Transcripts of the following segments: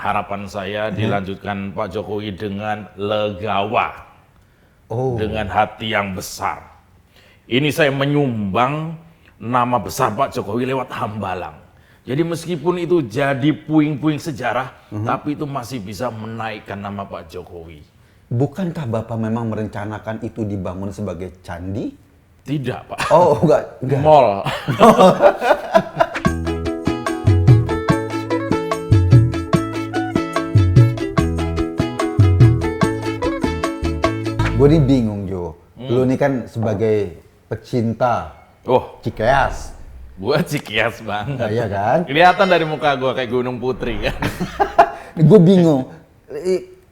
harapan saya dilanjutkan Pak Jokowi dengan legawa, dengan hati yang besar. Ini saya menyumbang nama besar Pak Jokowi lewat Hambalang. Jadi meskipun itu jadi puing-puing sejarah, tapi itu masih bisa menaikkan nama Pak Jokowi. Bukankah Bapak memang merencanakan itu dibangun sebagai candi? Tidak, Pak. Oh, enggak. Mall. Gue nih bingung, Jo. Lu nih kan sebagai pecinta Cikeas. Gua Cikeas banget. Iya kan? Kelihatan dari muka gua kayak Gunung Putri kan. Gue bingung.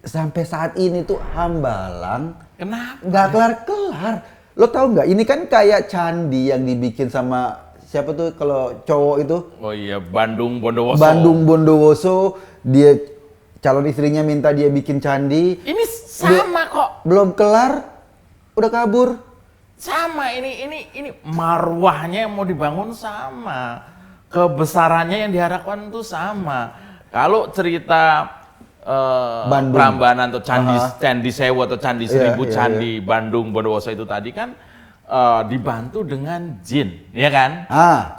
Sampai saat ini tuh Hambalang Kenapa? nggak kelar-kelar. Lo tau nggak? Ini kan kayak candi yang dibikin sama siapa tuh kalau cowok itu? Oh iya, Bandung Bondowoso. Bandung Bondowoso. Dia calon istrinya minta dia bikin candi. Ini sama kok. Belum kelar, udah kabur. Sama ini marwahnya yang mau dibangun sama. Kebesarannya yang diharapkan itu sama. Kalau cerita Prambanan atau Candi Sewu atau Candi Seribu Candi Bandung Bondowoso itu tadi kan dibantu dengan jin, ya kan?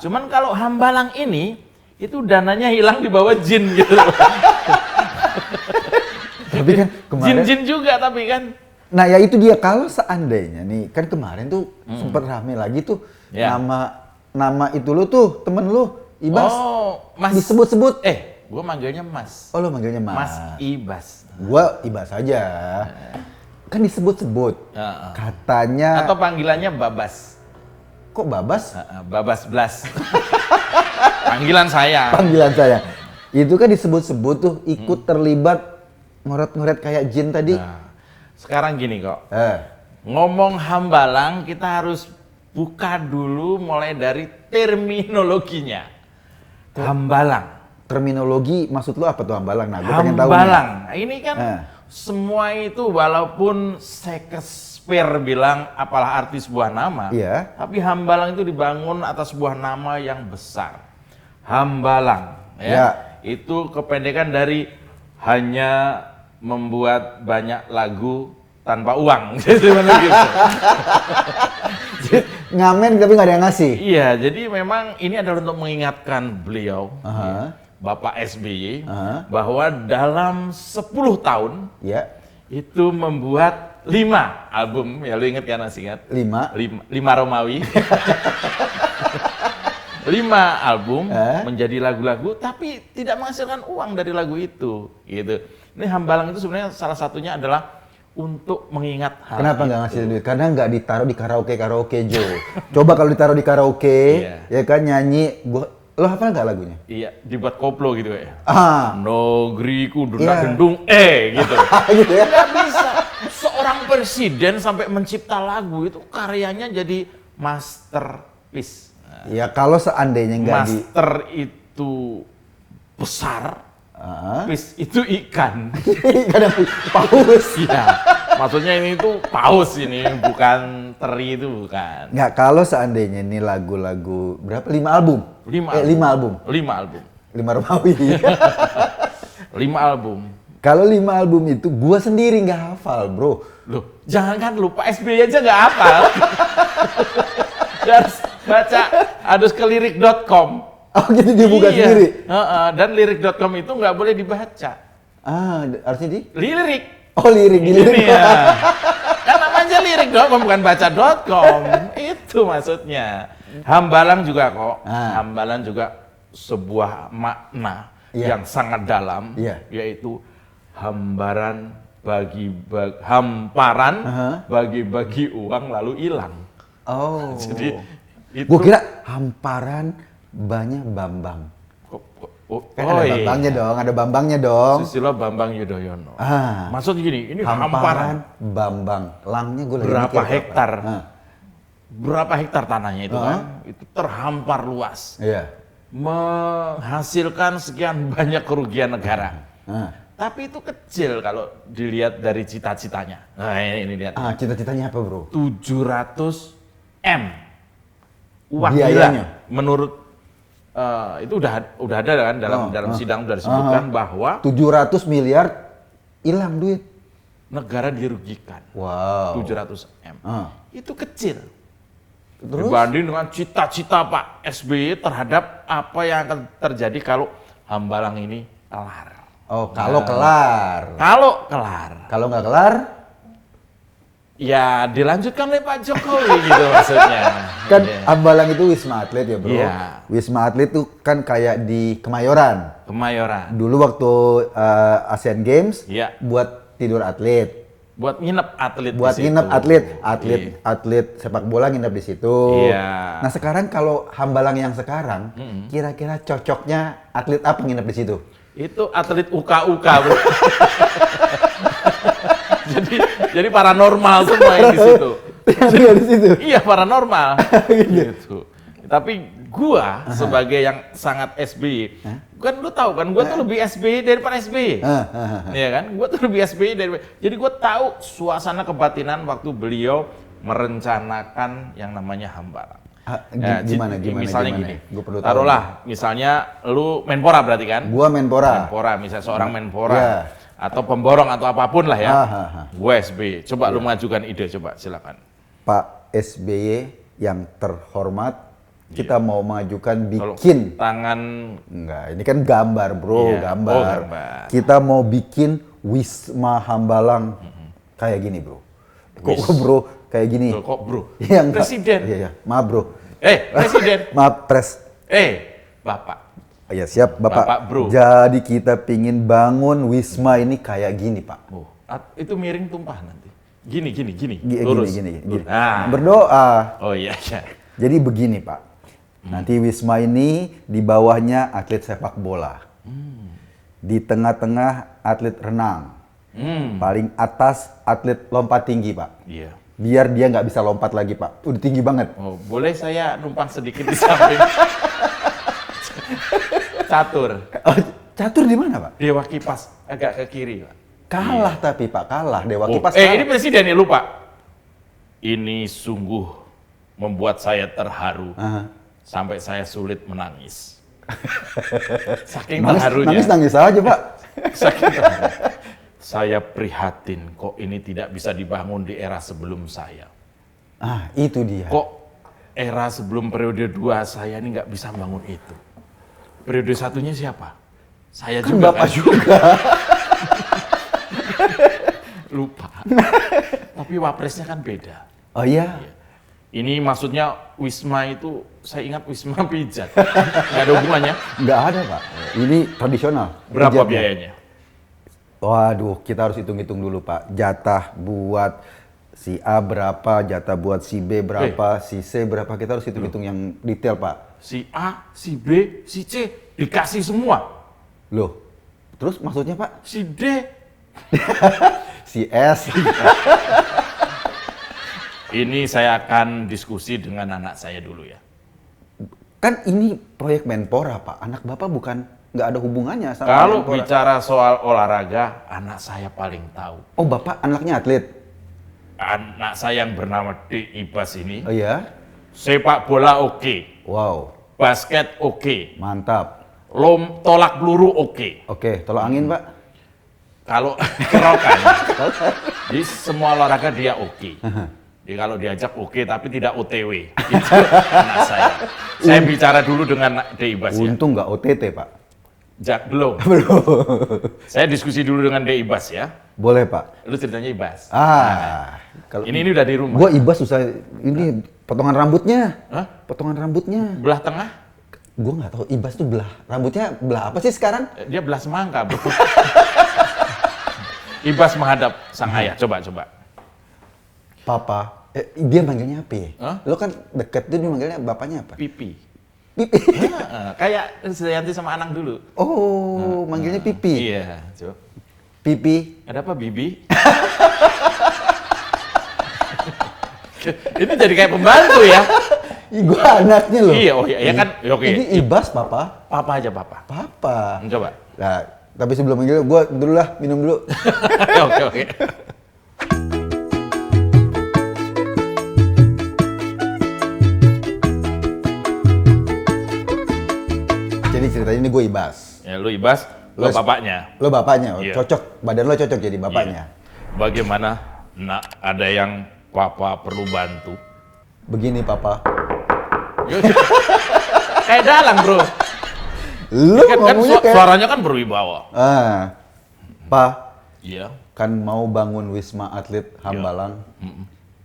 Cuman kalau Hambalang ini itu dananya hilang di bawah jin gitu. Tapi kan kemarin jin-jin juga tapi kan. Nah ya itu dia, kalau seandainya nih kan kemarin tuh sempat rame lagi tuh nama itu lu tuh temen lu Ibas Mas disebut-sebut. Gua manggilnya Mas. Oh, lo manggilnya Mas. Mas Ibas. Gua Ibas aja. Kan disebut-sebut. Katanya. Atau panggilannya Babas. Kok Babas? Babas Blas. Panggilan saya. Panggilan saya. Itu kan disebut-sebut tuh ikut terlibat ngoret-ngoret kayak jin tadi. Sekarang gini kok. Ngomong Hambalang kita harus buka dulu mulai dari terminologinya. Hambalang. Terminologi maksud lu apa tuh Hambalang? Nah, gue pengen tahu. Hambalang, ini kan semua itu walaupun Shakespeare bilang apalah arti sebuah nama, tapi Hambalang itu dibangun atas sebuah nama yang besar. Hambalang, itu kependekan dari hanya membuat banyak lagu tanpa uang. Ngamen tapi nggak ada yang ngasih. Iya, jadi memang ini adalah untuk mengingatkan beliau. Bapak SBY bahwa dalam 10 tahun itu membuat 5 album, ya lu inget kan, masih ingat? 5 Romawi. 5 album menjadi lagu-lagu tapi tidak menghasilkan uang dari lagu itu gitu. Ini Hambalang itu sebenarnya salah satunya adalah untuk mengingat hal. Kenapa nggak ngasih duit? Karena nggak ditaruh di karaoke Jo. Coba kalau ditaruh di karaoke, ya kan nyanyi, lo hafal nggak lagunya? Iya, dibuat koplo gitu ya. Negeriku dendung gitu. Gitu ya? Nggak bisa. Seorang presiden sampai mencipta lagu itu karyanya jadi masterpiece. Ya kalau seandainya nggak master itu besar, piece itu ikan. Ikan paus. Ya, maksudnya ini tuh paus ini, bukan teri itu bukan. Nggak, kalau seandainya ini lagu-lagu berapa? 5 album? 5 album. 5 album. 5 Romawi. 5 album. Kalau 5 album itu gua sendiri nggak hafal, bro. Loh, jangan kan lupa SBY aja nggak hafal. Harus baca, harus ke lirik.com. Oh gitu, dibuka sendiri? Dan lirik.com itu nggak boleh dibaca. Harusnya di? Lirik. Oh lirik, di lirik. Ya. Kan namanya lirik.com bukan baca.com. Itu maksudnya. Hambalang juga kok. Hambalang juga sebuah makna yang sangat dalam, yaitu hamparan bagi-bagi uang lalu hilang. Jadi itu. Gue kira hamparan banyak Bambang. Ada Bambangnya dong, ada Bambangnya dong. Susilo Bambang Yudhoyono. Maksud gini, ini hamparan Bambang. Langnya gue lagi berapa mikir hektar? Berapa hektar tanahnya itu kan? Itu terhampar luas. Menghasilkan sekian banyak kerugian negara. Tapi itu kecil kalau dilihat dari cita-citanya. Nah ini lihat. Cita-citanya apa bro? 700 M. Uang biayanya gila menurut itu udah ada kan dalam sidang udah disebutkan bahwa 700 miliar hilang duit. Negara dirugikan. Wow. 700 M. Itu kecil. Terus? Dibanding dengan cita-cita Pak SBY terhadap apa yang akan terjadi kalau Hambalang ini kelar. Oh, kalau kelar. Kalau kelar. Kalau nggak kelar? Ya dilanjutkan oleh Pak Jokowi gitu maksudnya. Kan Hambalang itu Wisma Atlet ya bro. Iya. Wisma Atlet itu kan kayak di Kemayoran. Kemayoran. Dulu waktu Asian Games Iya. buat tidur atlet. Buat nginep atlet Buat di nginep situ. atlet sepak bola nginep di situ. Iya. Nah sekarang kalau Hambalang yang sekarang, kira-kira cocoknya atlet apa nginep di situ? Itu atlet UK bro. jadi paranormal semua yang di situ. Yang di situ. Iya paranormal. Gitu. Tapi gua sebagai yang sangat SBY, kan lu tahu kan gua tuh lebih SBY daripada SBY. Iya kan? Gua tuh lebih SBY daripada. Jadi gua tahu suasana kebatinan waktu beliau merencanakan yang namanya Hambalang. Gimana? Misalnya gini, Gua perlu tahu. taruhlah misalnya lu Menpora berarti kan? Gua Menpora. Misalnya seorang Menpora. Ya. Atau pemborong atau apapun lah ya. Gue SBY. Coba lu mengajukan ide, coba silakan. Pak SBY yang terhormat, kita mau mengajukan Kalau bikin. tangan Enggak, ini kan gambar bro, Iya. gambar. Oh, gambar. Kita mau bikin Wisma Hambalang kayak gini bro. Kok bro kayak gini? Loh, kok bro? Yang Presiden. Iya, maaf bro. Presiden. Maaf pres. Bapak. Ya siap Bapak. Bapak, bro. Jadi kita pingin bangun Wisma ini kayak gini Pak. Oh, itu miring tumpah nanti. Gini. Gini. Nah. Berdoa. Oh iya. Jadi begini Pak. Nanti Wisma ini di bawahnya atlet sepak bola. Di tengah-tengah atlet renang. Paling atas atlet lompat tinggi Pak. Iya. Biar dia nggak bisa lompat lagi Pak. Udah tinggi banget. Oh, boleh saya numpang sedikit di samping? Catur. Oh, catur di mana Pak? Dewa Kipas agak ke kiri, Pak. Kalah tapi Pak, kalah. Dewa Kipas ini presiden ya lupa. Ini sungguh membuat saya terharu. Sampai saya sulit menangis. Saking terharunya. Nangis aja Pak. Saking terharu. Saya prihatin kok ini tidak bisa dibangun di era sebelum saya. Itu dia. Kok era sebelum periode 2 saya ini nggak bisa bangun itu. Periode satunya siapa? Saya Kan juga Bapak kan? juga. Lupa. Tapi wapresnya kan beda. Oh iya? Ini maksudnya Wisma itu, saya ingat Wisma pijat. Nggak ada hubungannya. Nggak ada Pak. Ini tradisional. Berapa Pijatnya. biayanya? Waduh, kita harus hitung-hitung dulu Pak. Jatah buat si A berapa, jatah buat si B berapa, si C berapa. Kita harus hitung-hitung yang detail Pak. Si A, si B, si C dikasih semua. Loh, terus maksudnya Pak? Si D. Si S. Ini saya akan diskusi dengan anak saya dulu ya. Kan ini proyek Menpora Pak. Anak Bapak bukan, nggak ada hubungannya sama Kalau Menpora. bicara soal olahraga, anak saya paling tahu. Oh Bapak anaknya atlet? Anak saya yang bernama D. Ibas ini, Oh iya? sepak bola oke, Wow, basket oke, mantap. tolak peluru oke. Oke, tolak angin Pak. Kalau kerokan, jadi semua olahraga dia oke. Jadi kalau diajak oke, tapi tidak OTW. Itu anak saya. Saya bicara dulu dengan D. Ibas ya. Untung nggak OTT Pak. Belum. Saya diskusi dulu dengan D. Ibas ya. Boleh Pak. Lu ceritanya Ibas. Kalau Ini udah di rumah. gua Ibas susah ini potongan rambutnya. Hah? Potongan rambutnya. Belah tengah, Gua nggak tahu Ibas tuh belah rambutnya belah apa sih sekarang? dia belah semangka, bro. Ibas menghadap sang ayah. Coba. Papa. Dia manggilnya apa ya? Hah? Lo kan deket tuh dia manggilnya bapaknya apa? Pipi. Pipi. Kayak Yanti sama Anang dulu. Oh, manggilnya Pipi. Iya, coba. Pipi. Ada apa, Bibi? Ini jadi kayak pembantu ya. Ih, gua anaknya loh. Iya, oh iya, ya kan. Oke. Ini Ibas, Papa. Papa aja, Papa. Papa. Coba. Nah, tapi sebelum manggil gua dulu lah, minum dulu. Oke. ceritanya ini gue Ibas. Ya, lu Ibas, lo bapaknya. Lo bapaknya, Iya. cocok, badan lo cocok jadi bapaknya. Iya. Bagaimana? Nak, ada yang papa perlu bantu. Begini papa. Kayak dalang bro. Lu kan ngomongnya kayak... suaranya kan berwibawa. Pak, Iya. kan mau bangun Wisma Atlet Hambalang.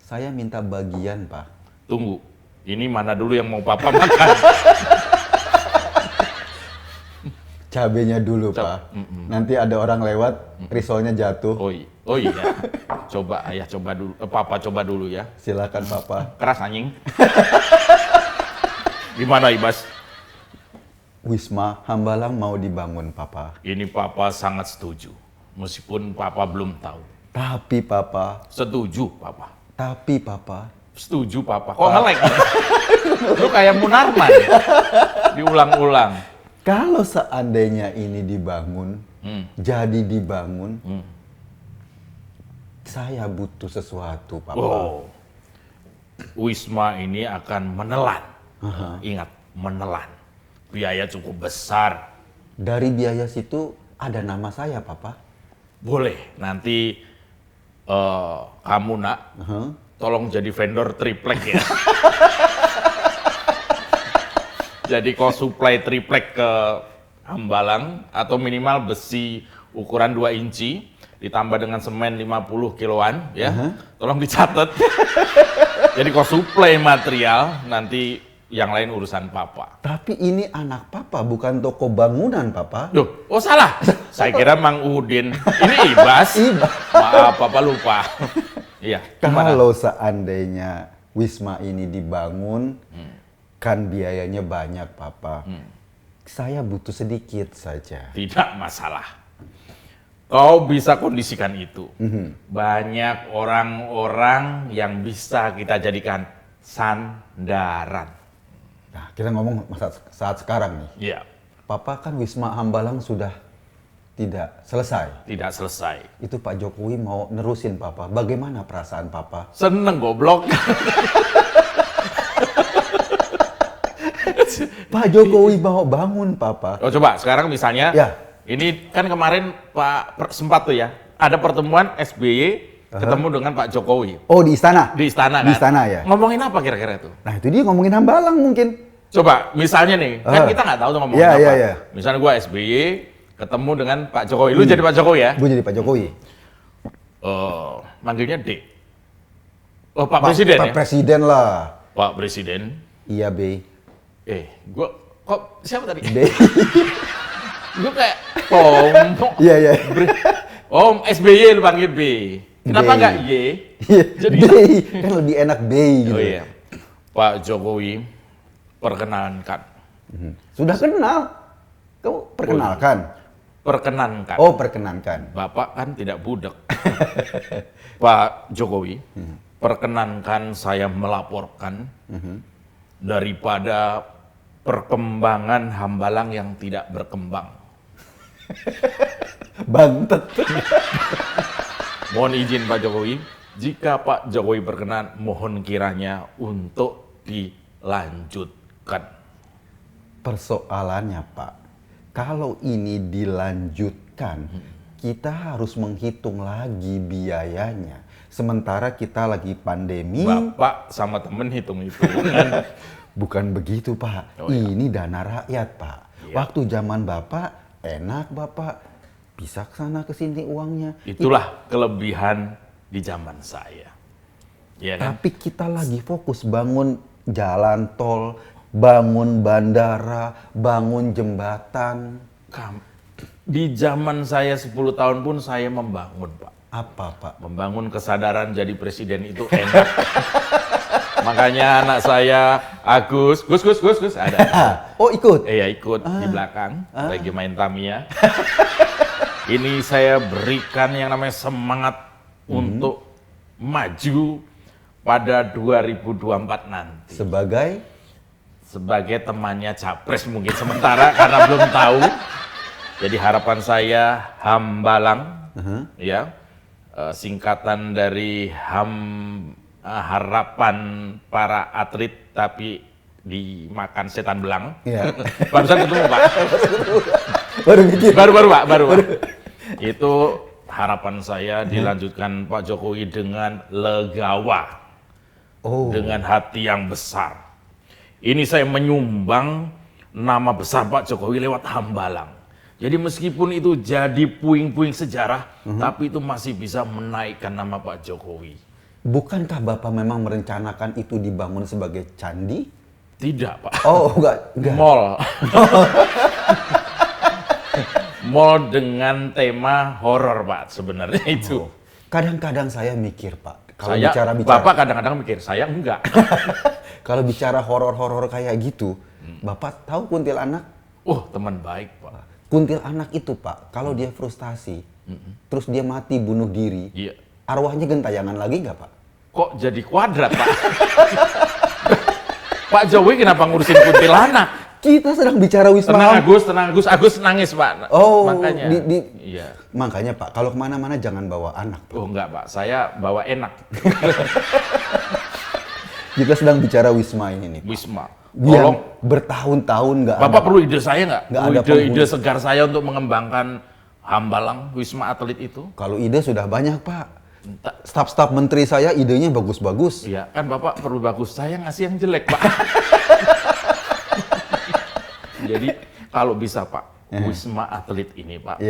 Saya minta bagian, Pak. Tunggu, ini mana dulu yang mau papa makan? Cabenya dulu, Pak. Nanti ada orang lewat, risolnya jatuh. Oh iya. Coba ayah coba dulu, papa coba dulu ya. Silakan, Papa. Keras anjing. Gimana Ibas? Wisma Hambalang mau dibangun, Papa. Ini papa sangat setuju. Meskipun papa belum tahu. Tapi, Papa. Setuju papa. Tapi, Papa. Setuju papa. Kok ngelek? Lu kayak Munarman. Diulang-ulang. Kalau seandainya ini dibangun, jadi dibangun, saya butuh sesuatu, Papa. Oh. Wisma ini akan menelan. Ingat, menelan. Biaya cukup besar. Dari biaya situ ada nama saya, Papa. Boleh, nanti kamu nak, tolong jadi vendor triplek ya. Jadi kau supply triplek ke Hambalang atau minimal besi ukuran 2 inci ditambah dengan semen 50 kiloan ya. Tolong dicatat. Jadi kau supply material, nanti yang lain urusan papa. Tapi ini anak Papa, bukan toko bangunan, Papa. Duh, oh salah. Saya kira Mang Udin. Ini Ibas. Maaf, papa lupa. Iya. Kalau seandainya Wisma ini dibangun, kan biayanya banyak, Papa. Saya butuh sedikit saja. Tidak masalah. Kau bisa kondisikan itu. Banyak orang-orang yang bisa kita jadikan sandaran. Nah, kita ngomong saat sekarang nih. Iya. Papa kan Wisma Hambalang sudah tidak selesai. Tidak selesai. Itu Pak Jokowi mau nerusin, Papa. Bagaimana perasaan Papa? Seneng goblok. Pak Jokowi mau bangun, Papa. Oh coba sekarang misalnya, Ya. Ini kan kemarin sempat tuh ya, ada pertemuan SBY ketemu dengan Pak Jokowi. Oh, di istana? Di istana kan? Di istana ya? Ngomongin apa kira-kira itu? Nah, itu dia ngomongin Hambalang mungkin. Coba, misalnya nih, kan kita nggak tahu tuh ngomongin Iya, apa. iya, iya. Misalnya gua SBY ketemu dengan Pak Jokowi. Lu jadi Pak Jokowi ya? Gue jadi Pak Jokowi. Manggilnya D. Oh, Pak Presiden Pak ya? Presiden lah. Pak Presiden. Iya, B. Gua kok siapa tadi? B. Gua kayak Om. Iya, iya. Om SBY lu panggil B. Kenapa B. nggak Y? Iya, Jadi B. Kan lebih enak B gitu. Oh iya. Pak Jokowi, perkenankan. Sudah kenal. Kamu perkenalkan. Perkenankan. Oh, perkenankan. Bapak kan tidak budak. Pak Jokowi, perkenankan saya melaporkan daripada perkembangan Hambalang yang tidak berkembang. Bantet. Mohon izin Pak Jokowi, jika Pak Jokowi berkenan, mohon kiranya untuk dilanjutkan. Persoalannya, Pak, kalau ini dilanjutkan, kita harus menghitung lagi biayanya. Sementara kita lagi pandemi. Bapak sama temen hitung itu. Bukan begitu, Pak. Oh, iya. Ini dana rakyat, Pak. Iya. Waktu zaman Bapak, enak Bapak. Bisa kesana kesini uangnya. Itulah kelebihan di zaman saya. Ya kan? Tapi kita lagi fokus bangun jalan tol, bangun bandara, bangun jembatan. Di zaman saya 10 tahun pun saya membangun, Pak. Apa, Pak? Membangun kesadaran jadi presiden itu enak. Makanya anak saya, Agus, Gus, ada. Oh, ikut? Iya, ikut di belakang, lagi main Tamiya. Ini saya berikan yang namanya semangat untuk maju pada 2024 nanti. Sebagai temannya Capres mungkin sementara karena belum tahu. Jadi harapan saya Hambalang, ya, singkatan dari harapan para atlet tapi dimakan setan belang. Iya. Barusan ketemu Pak. Baru mikir. Baru Pak. Itu harapan saya dilanjutkan Pak Jokowi dengan legawa. Dengan hati yang besar. Ini saya menyumbang nama besar Pak Jokowi lewat Hambalang. Jadi meskipun itu jadi puing-puing sejarah, tapi itu masih bisa menaikkan nama Pak Jokowi. Bukankah Bapak memang merencanakan itu dibangun sebagai candi? Tidak Pak. Oh, enggak. Mall. Mall dengan tema horor Pak sebenarnya itu. Kadang-kadang saya mikir Pak, kalau Saya, bicara Bapak kadang-kadang mikir, saya enggak. kalau bicara horor-horor kayak gitu, Bapak tahu kuntilanak? Teman baik Pak. Kuntilanak itu Pak, kalau dia frustasi, terus dia mati bunuh diri, Iya. arwahnya gentayangan lagi nggak Pak? Kok jadi kuadrat Pak? Pak Jokowi kenapa ngurusin kuntilanak? Kita sedang bicara Wisma. Tenang Agus nangis Pak. Oh, makanya. Iya. Makanya Pak, kalau kemana-mana jangan bawa anak. Pak. Enggak Pak, saya bawa enak. Kita sedang bicara Wisma ini nih. Pak. Wisma. Yang bertahun-tahun nggak ada. Bapak perlu ide saya nggak? Nggak ada Ide segar saya untuk mengembangkan Hambalang Wisma Atlet itu? Kalau ide sudah banyak Pak. Staf-staf menteri saya idenya bagus-bagus. Iya, kan Bapak perlu bagus, saya ngasih yang jelek Pak. Jadi kalau bisa Pak, Wisma Atlet ini Pak,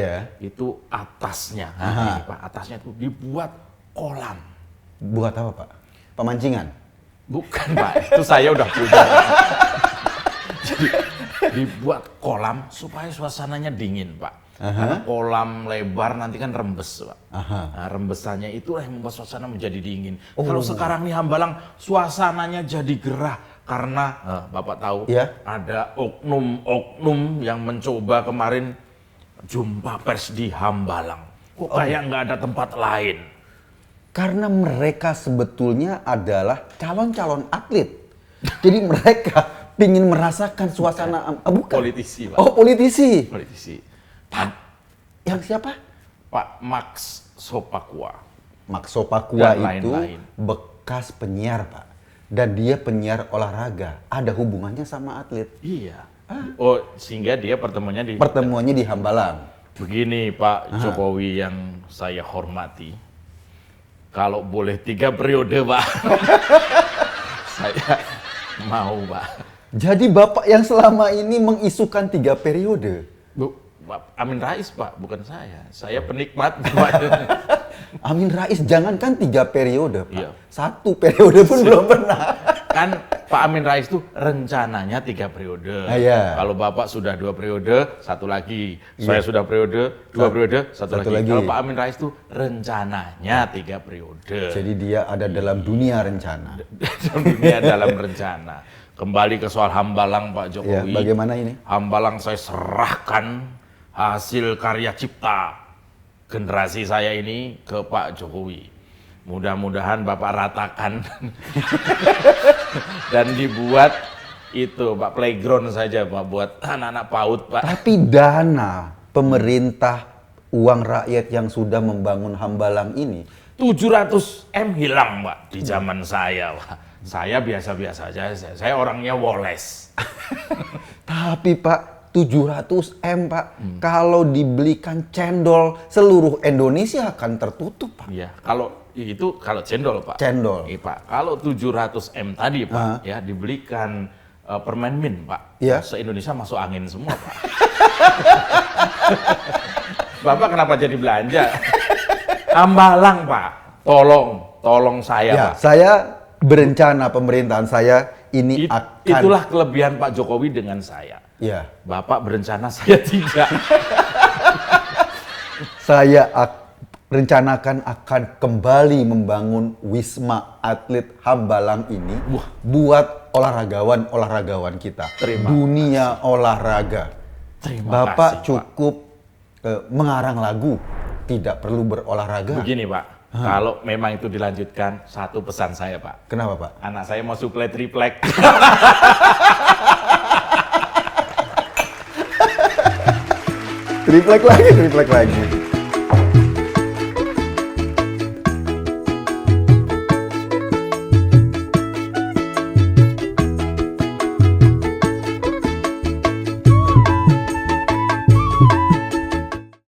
itu atasnya, ini Pak, atasnya itu dibuat kolam. Buat apa Pak? Pemancingan? Bukan Pak, itu saya udah punya. Jadi dibuat kolam supaya suasananya dingin Pak. Karena kolam lebar nanti kan rembes Pak. Nah, rembesannya itulah yang membuat suasana menjadi dingin. Kalau sekarang nih Hambalang suasananya jadi gerah. Karena Bapak tahu ada oknum-oknum yang mencoba kemarin jumpa pers di Hambalang. Kok kayak nggak ada tempat lain? Karena mereka sebetulnya adalah calon-calon atlet. Jadi mereka ingin merasakan suasana bukan. Politisi Pak. Oh politisi. Politisi. Yang siapa? Pak Max Sopakua. Max Sopakua Dan itu lain-lain. bekas penyiar Pak. Dan dia penyiar olahraga. Ada hubungannya sama atlet. Iya. Sehingga dia pertemuannya di Hambalang. Begini Pak Jokowi yang saya hormati. Kalau boleh 3 periode Pak. Saya mau Pak. Jadi Bapak yang selama ini mengisukan 3 periode. Amin Rais Pak, bukan saya. Saya penikmat Pak. Amin Rais, jangankan 3 periode Pak. Iya. 1 periode pun belum pernah. Kan Pak Amin Rais itu rencananya 3 periode. Iya. Kalau Bapak sudah 2 periode, 1 lagi. Saya sudah periode, 2 periode, 1 lagi. Kalau Pak Amin Rais itu rencananya 3 periode. Jadi dia ada dalam dunia rencana. dalam rencana. Kembali ke soal Hambalang Pak Jokowi. Bagaimana ini? Hambalang saya serahkan hasil karya cipta generasi saya ini ke Pak Jokowi. Mudah-mudahan Bapak ratakan dan dibuat itu Pak playground saja Pak buat anak-anak PAUD Pak. Tapi dana pemerintah uang rakyat yang sudah membangun Hambalang ini 700 M hilang Pak di zaman saya Pak. Saya biasa-biasa aja, saya orangnya woles. Tapi Pak 700 M Pak, kalau dibelikan cendol seluruh Indonesia akan tertutup Pak. Iya, kalau cendol Pak. Cendol. Iya, Pak. Kalau 700 M tadi Pak, ya dibelikan permen mint Pak. Iya. Se-Indonesia masuk angin semua Pak. Bapak kenapa jadi belanja? Hambalang Pak, tolong saya Ya, Pak. saya berencana pemerintahan saya ini akan. Itulah kelebihan Pak Jokowi dengan saya. Ya. Bapak berencana, saya tidak. Saya rencanakan akan kembali membangun Wisma Atlet Hambalang ini buat olahragawan kita. Dunia olahraga. Terima Bapak kasih, cukup mengarang lagu, tidak perlu berolahraga. Begini Pak, kalau memang itu dilanjutkan, satu pesan saya Pak. Kenapa Pak? Anak saya mau suplai triplek. Triplek lagi.